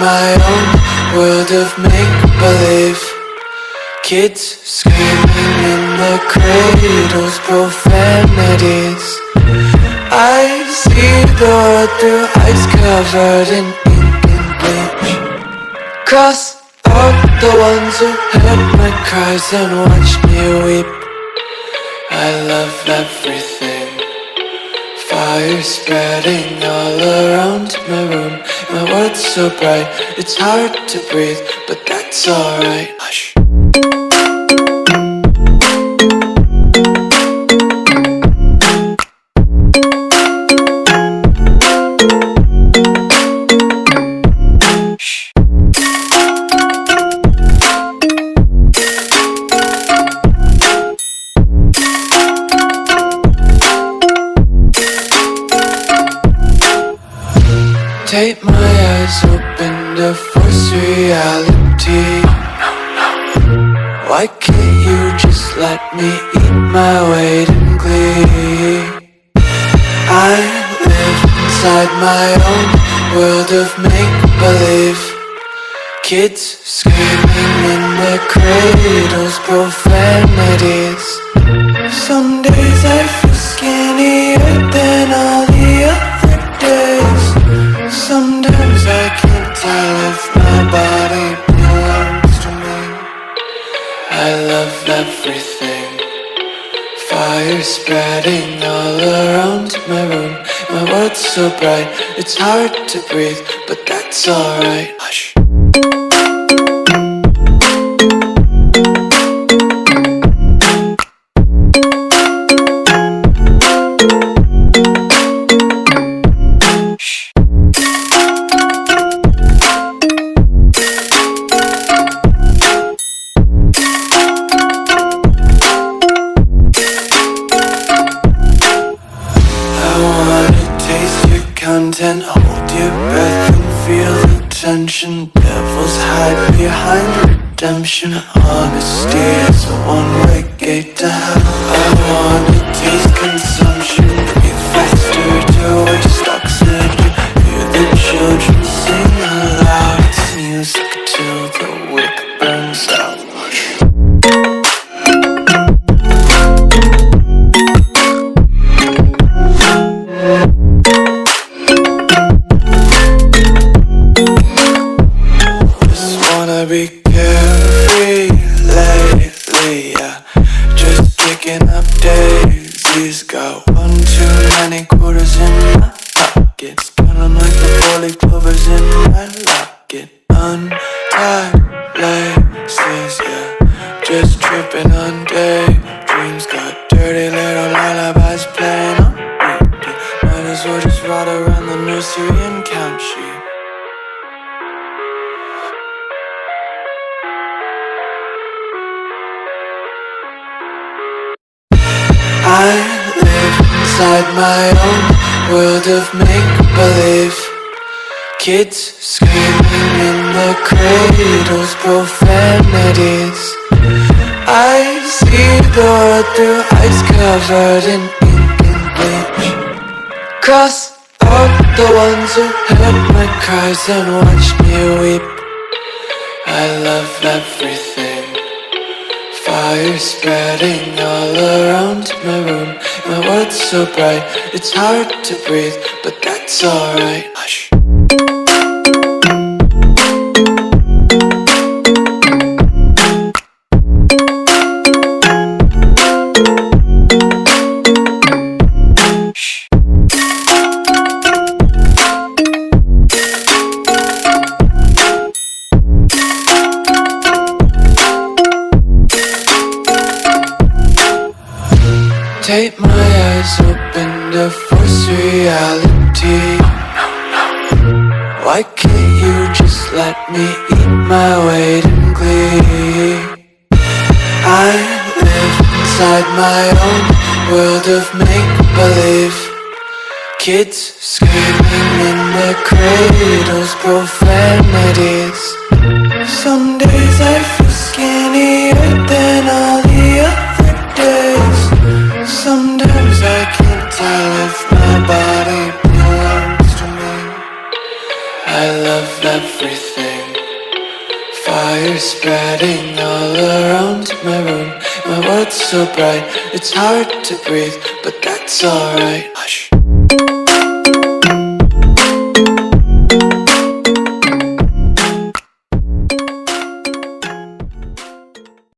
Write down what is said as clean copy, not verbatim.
my own world of make-believe. Kids screaming in the cradles, profanities. I see the world through ice covered in ink and bleach. Cross out the ones who heard my cries and watched me weep. I love everything. Fire spreading all around my room. My world's so bright, it's hard to breathe, but that's alright. Hush. Tape my eyes open to force reality. Why can't you just let me eat my weight in glee? I live inside my own world of make-believe. Kids screaming in their cradles, profanities. Some days I feel skinnier than all the other days. Sometimes I can't tell if my body belongs to me. I love everything. Fire spreading all around my room. My world's so bright, it's hard to breathe, but that's alright. Hush. Content, hold your breath and feel the tension. Devils hide behind redemption. Honesty is a one-way gate to hell. I wanna taste consumption. Breathe faster to waste oxygen. Hear the children sing aloud. It's music till the wick burns out. Be carefree lately, yeah. Just picking up daisies. Got one too many quarters in my pockets. Counting like the 40 clovers in my locket. Untied laces, yeah. Just tripping on daydreams. Got dirty little lullabies playing on repeat. Might as well just ride around the nursery and count sheep. I live inside my own world of make-believe. Kids screaming in the cradles, profanities. I see the world through ice covered in ink and bleach. Cross out the ones who heard my cries and watched me weep. I love everything. Fire spreading all around my room. My world's so bright, it's hard to breathe, but that's alright. Hush. Tape my eyes open to force reality. Why can't you just let me eat my weight in glee? I live inside my own world of make-believe. Kids screaming in their cradles, profanities. Some days I feel skinnier than all the other days. Sometimes I can't tell if my body belongs to me. I love everything. fire spreading all around my room. My world's so bright, it's hard to breathe, but that's alright. Hush.